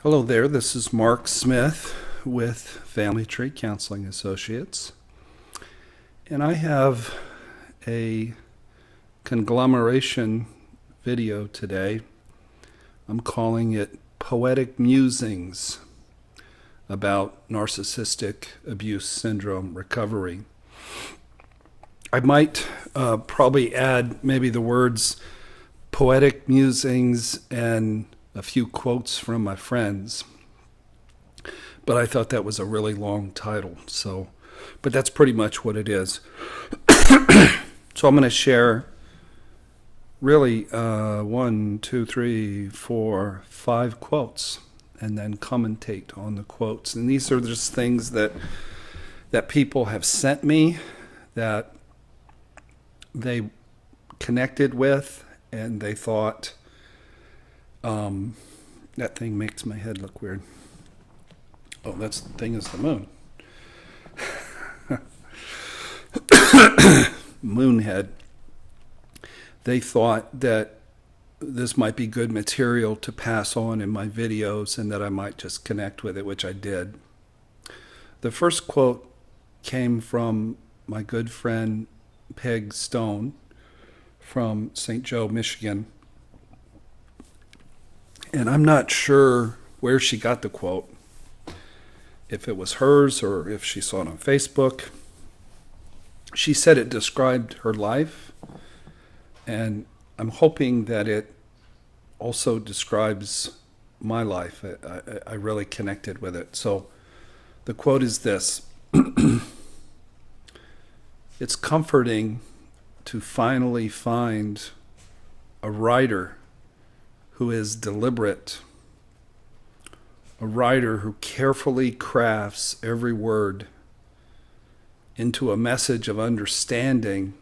Hello there, this is Mark Smith with Family Tree Counseling Associates, and I have a conglomeration video today. I'm calling it Poetic Musings about Narcissistic Abuse Syndrome Recovery. I might probably add maybe the words poetic musings and a few quotes from my friends, but I thought that was a really long title, but that's pretty much what it is. So I'm going to share really 1, 2, 3, 4, 5 quotes and then commentate on the quotes. And these are just things that people have sent me that they connected with, and they thought, that thing makes my head look weird. Oh, that's the thing, is the moon. Moonhead. They thought that this might be good material to pass on in my videos and that I might just connect with it, which I did. The first quote came from my good friend Peg Stone from St. Joe, Michigan. And I'm not sure where she got the quote, if it was hers or if she saw it on Facebook. She said it described her life, and I'm hoping that it also describes my life. I really connected with it. So the quote is this: "It's comforting to finally find a writer who is deliberate, a writer who carefully crafts every word into a message of understanding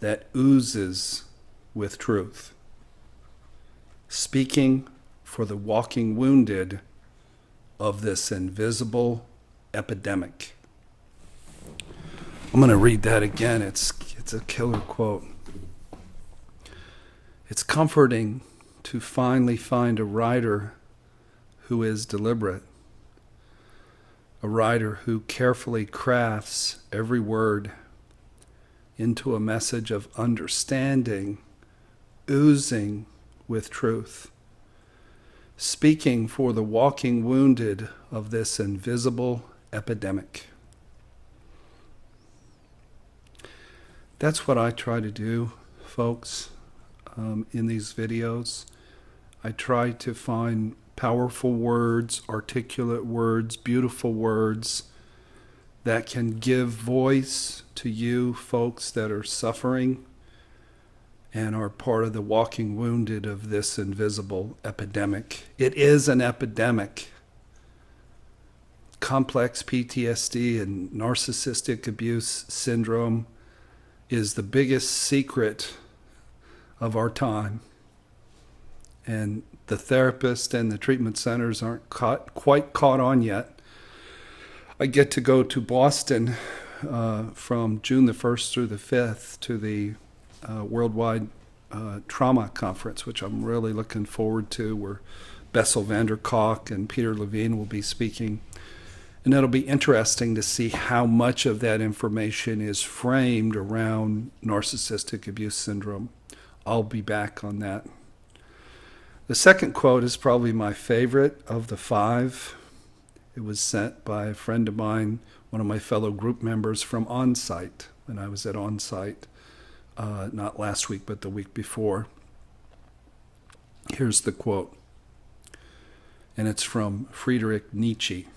that oozes with truth, speaking for the walking wounded of this invisible epidemic." I'm going to read that again. It's a killer quote. "It's comforting to finally find a writer who is deliberate, a writer who carefully crafts every word into a message of understanding, oozing with truth, speaking for the walking wounded of this invisible epidemic." That's what I try to do, folks, in these videos. I try to find powerful words, articulate words, beautiful words that can give voice to you folks that are suffering and are part of the walking wounded of this invisible epidemic. It is an epidemic. Complex PTSD and narcissistic abuse syndrome is the biggest secret of our time. And the therapists and the treatment centers aren't quite caught on yet. I get to go to Boston from June the 1st through the 5th to the Worldwide Trauma Conference, which I'm really looking forward to, where Bessel van der Kolk and Peter Levine will be speaking. And it'll be interesting to see how much of that information is framed around narcissistic abuse syndrome. I'll be back on that. The second quote is probably my favorite of the 5. It was sent by a friend of mine, one of my fellow group members from On-Site, when I was at On-Site, not last week, but the week before. Here's the quote, and it's from Friedrich Nietzsche.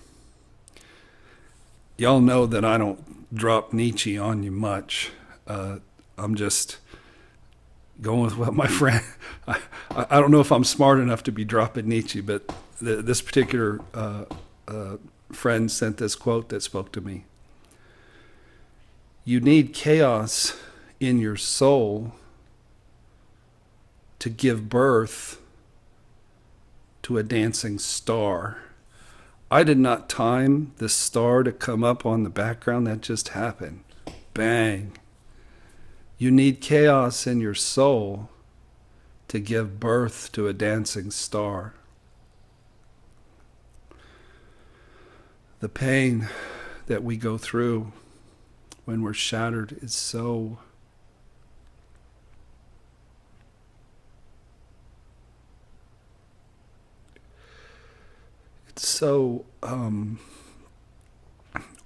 Y'all know that I don't drop Nietzsche on you much. I'm just going with what my friend, I don't know if I'm smart enough to be dropping Nietzsche, but this particular friend sent this quote that spoke to me. "You need chaos in your soul to give birth to a dancing star." I did not time the star to come up on the background. That just happened. Bang. You need chaos in your soul to give birth to a dancing star. The pain that we go through when we're shattered is so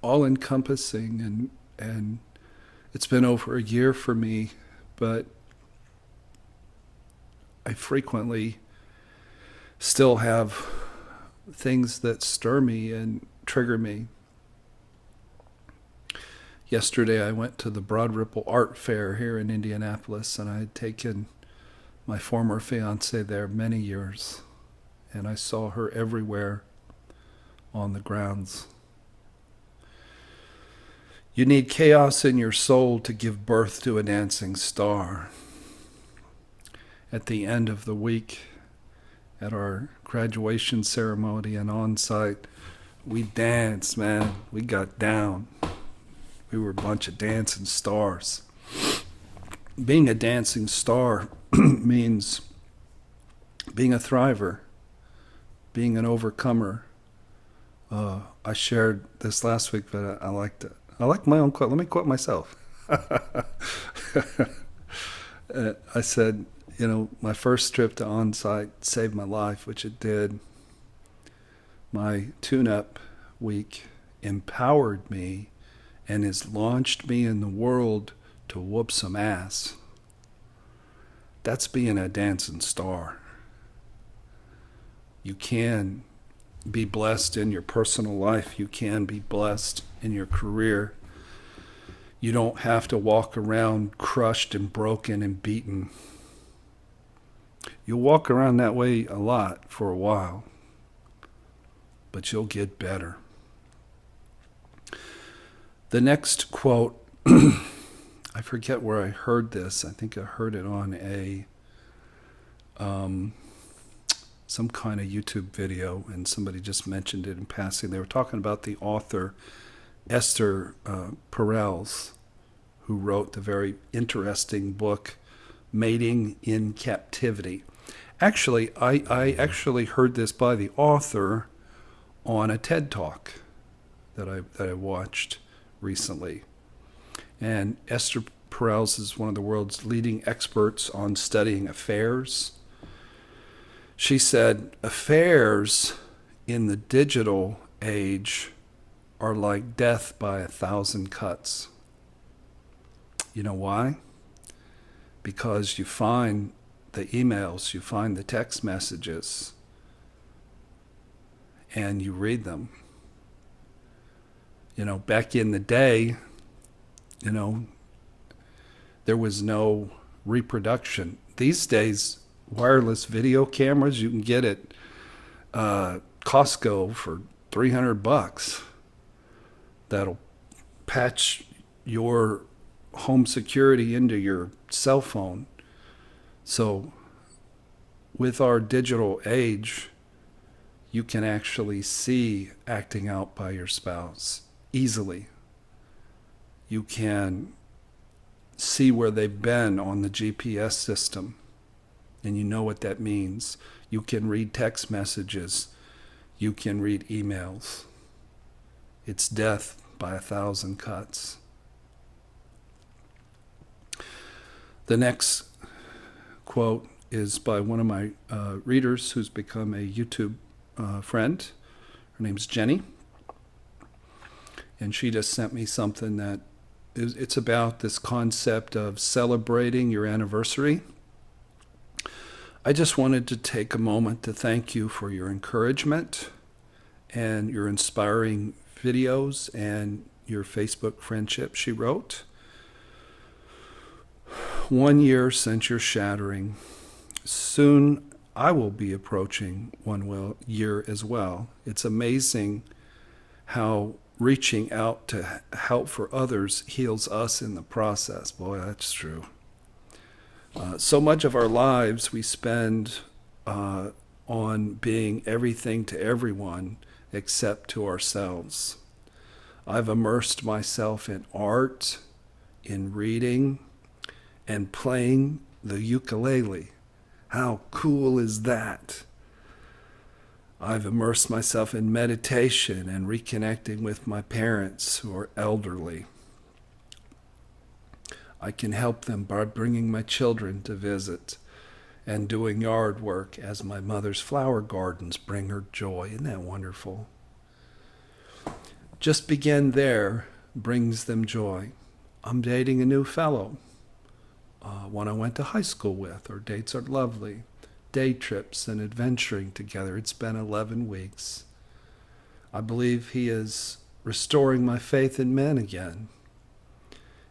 all-encompassing, and it's been over a year for me, but I frequently still have things that stir me and trigger me. Yesterday I went to the Broad Ripple Art Fair here in Indianapolis, and I had taken my former fiance there many years, and I saw her everywhere on the grounds. You need chaos in your soul to give birth to a dancing star. At the end of the week, at our graduation ceremony and on-site, we danced, man. We got down. We were a bunch of dancing stars. Being a dancing star means being a thriver, being an overcomer. I shared this last week, but I liked it. I like my own quote. Let me quote myself. I said, my first trip to on-site saved my life, which it did. My tune-up week empowered me and has launched me in the world to whoop some ass. That's being a dancing star. You can be blessed in your personal life. You can be blessed in your career. You don't have to walk around crushed and broken and beaten. You'll walk around that way a lot for a while, but you'll get better. The next quote, I forget where I heard this. I think I heard it on some kind of YouTube video, and somebody just mentioned it in passing. They were talking about the author Esther Perels, who wrote the very interesting book Mating in Captivity. Actually, I actually heard this by the author on a TED Talk that I watched recently. And Esther Perels is one of the world's leading experts on studying affairs. She said, affairs in the digital age are like death by 1,000 cuts. You know why? Because you find the emails, you find the text messages, and you read them. Back in the day, there was no reproduction. These days, wireless video cameras you can get at Costco for $300 that'll patch your home security into your cell phone. So with our digital age, you can actually see acting out by your spouse easily. You can see where they've been on the GPS system, and you know what that means. You can read text messages. You can read emails. It's death by 1,000 cuts. The next quote is by one of my readers who's become a YouTube friend. Her name's Jenny. And she just sent me something that it's about this concept of celebrating your anniversary. I just wanted to take a moment to thank you for your encouragement and your inspiring videos and your Facebook friendship, she wrote. 1 year since your shattering. Soon I will be approaching 1 year as well. It's amazing how reaching out to help for others heals us in the process. Boy, that's true. So much of our lives we spend on being everything to everyone except to ourselves. I've immersed myself in art, in reading, and playing the ukulele. How cool is that? I've immersed myself in meditation and reconnecting with my parents who are elderly. I can help them by bringing my children to visit and doing yard work as my mother's flower gardens bring her joy. Isn't that wonderful? Just begin there brings them joy. I'm dating a new fellow, one I went to high school with. Our dates are lovely. Day trips and adventuring together. It's been 11 weeks. I believe he is restoring my faith in men again.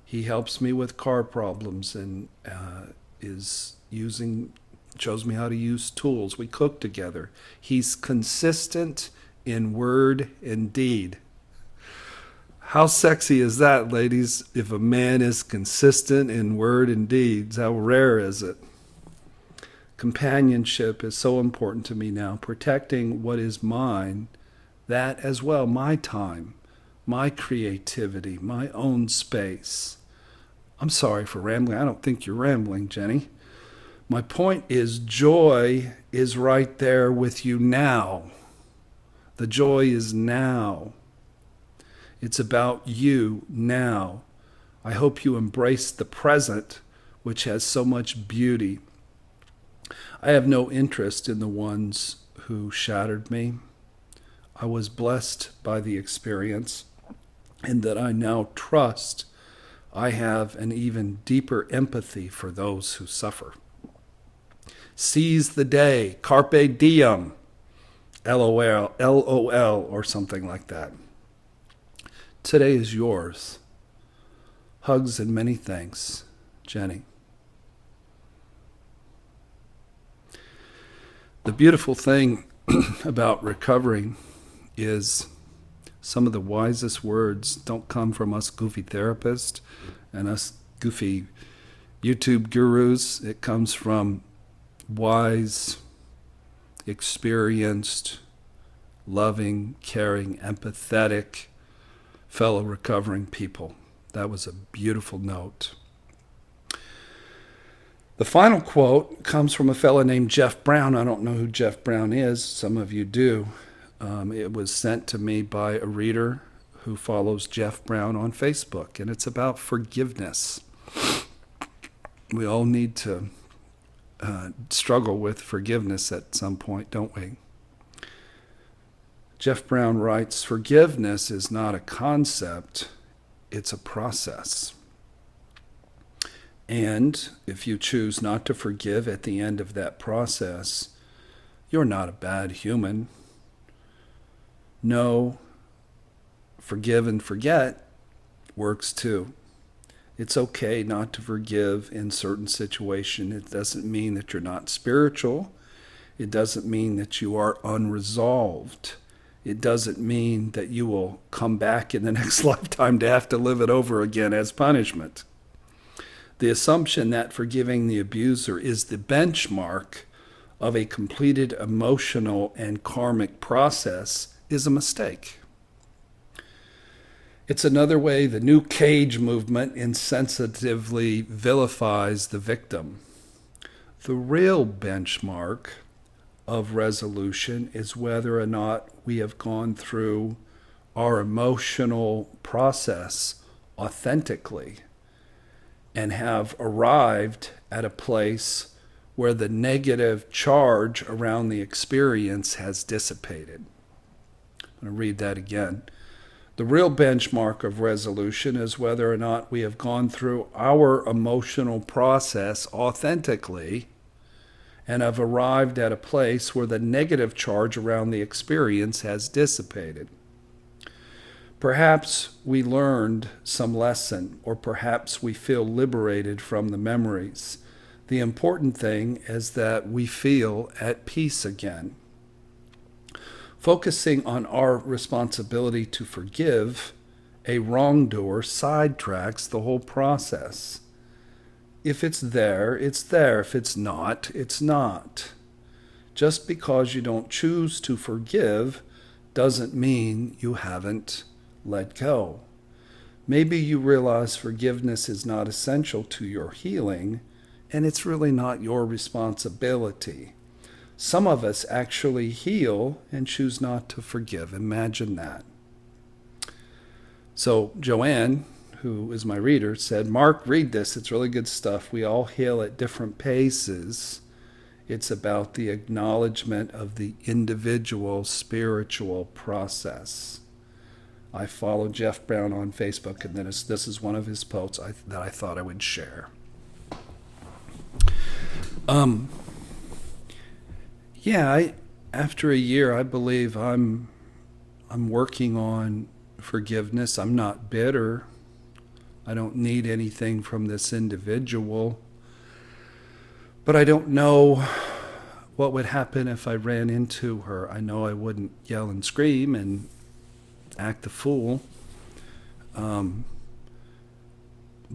He helps me with car problems and shows me how to use tools. We cook together. He's consistent in word and deed. How sexy is that, ladies, if a man is consistent in word and deeds? How rare is it? Companionship is so important to me now. Protecting what is mine, that as well, my time, my creativity, my own space. I'm sorry for rambling. I don't think you're rambling, Jenny. My point is joy is right there with you now. The joy is now. It's about you now. I hope you embrace the present, which has so much beauty. I have no interest in the ones who shattered me. I was blessed by the experience, and that I now trust I have an even deeper empathy for those who suffer. Seize the day, carpe diem, LOL, LOL, or something like that. Today is yours. Hugs and many thanks, Jenny. The beautiful thing about recovering is some of the wisest words don't come from us goofy therapists and us goofy YouTube gurus. It comes from wise, experienced, loving, caring, empathetic, fellow recovering people. That was a beautiful note. The final quote comes from a fellow named Jeff Brown. I don't know who Jeff Brown is. Some of you do. It was sent to me by a reader who follows Jeff Brown on Facebook, and it's about forgiveness. We all need to struggle with forgiveness at some point, don't we? Jeff Brown writes, "Forgiveness is not a concept, it's a process. And if you choose not to forgive at the end of that process, you're not a bad human. No, forgive and forget works too. It's okay not to forgive in certain situations. It doesn't mean that you're not spiritual. It doesn't mean that you are unresolved. It doesn't mean that you will come back in the next lifetime to have to live it over again as punishment. The assumption that forgiving the abuser is the benchmark of a completed emotional and karmic process is a mistake. It's another way the New Cage movement insensitively vilifies the victim. The real benchmark of resolution is whether or not we have gone through our emotional process authentically and have arrived at a place where the negative charge around the experience has dissipated. I'm going to read that again. The real benchmark of resolution is whether or not we have gone through our emotional process authentically and have arrived at a place where the negative charge around the experience has dissipated. Perhaps we learned some lesson, or perhaps we feel liberated from the memories. The important thing is that we feel at peace again. Focusing on our responsibility to forgive a wrongdoer sidetracks the whole process. If it's there, it's there. If it's not, it's not. Just because you don't choose to forgive doesn't mean you haven't let go. Maybe you realize forgiveness is not essential to your healing, and it's really not your responsibility. Some of us actually heal and choose not to forgive. Imagine that. So Joanne, who is my reader, said, Mark, read this. It's really good stuff. We all heal at different paces. It's about the acknowledgement of the individual spiritual process. I follow Jeff Brown on Facebook, and then this is one of his posts that I thought I would share. After a year, I believe I'm working on forgiveness. I'm not bitter. I don't need anything from this individual. But I don't know what would happen if I ran into her. I know I wouldn't yell and scream and act the fool. But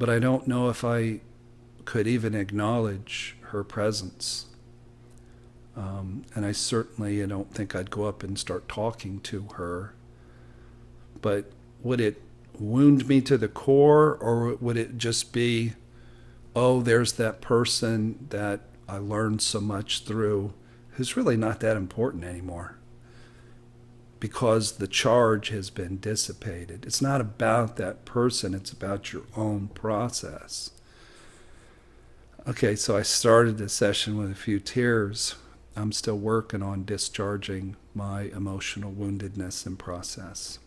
I don't know if I could even acknowledge her presence. And I don't think I'd go up and start talking to her. But would it wound me to the core, or would it just be, oh, there's that person that I learned so much through, who's really not that important anymore because the charge has been dissipated. It's not about that person, it's about your own process. Okay, so I started this session with a few tears. I'm still working on discharging my emotional woundedness and process.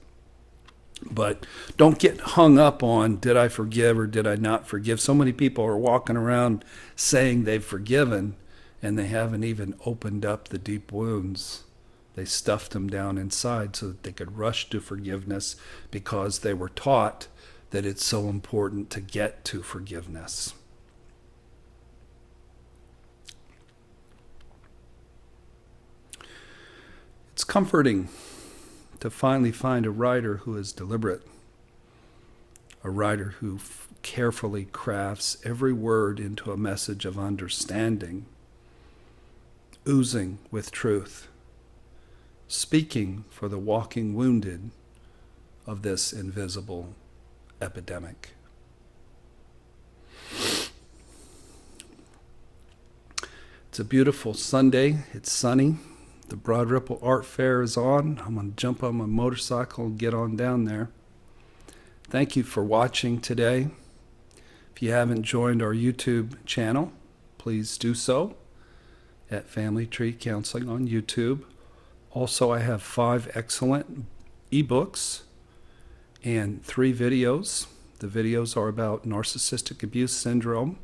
But don't get hung up on, did I forgive or did I not forgive? So many people are walking around saying they've forgiven, and they haven't even opened up the deep wounds. They stuffed them down inside so that they could rush to forgiveness because they were taught that it's so important to get to forgiveness. It's comforting to finally find a writer who is deliberate, a writer who carefully crafts every word into a message of understanding, oozing with truth, speaking for the walking wounded of this invisible epidemic. It's a beautiful Sunday. It's sunny. The Broad Ripple Art Fair is on. I'm going to jump on my motorcycle and get on down there. Thank you for watching today. If you haven't joined our YouTube channel, please do so at Family Tree Counseling on YouTube. Also, I have 5 excellent ebooks and 3 videos. The videos are about Narcissistic Abuse Syndrome.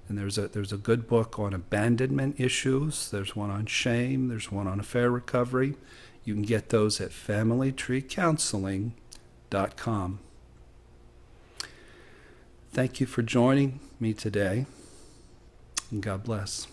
And there's a good book on abandonment issues. There's one on shame. There's one on affair recovery. You can get those at familytreecounseling.com. Thank you for joining me today, and God bless.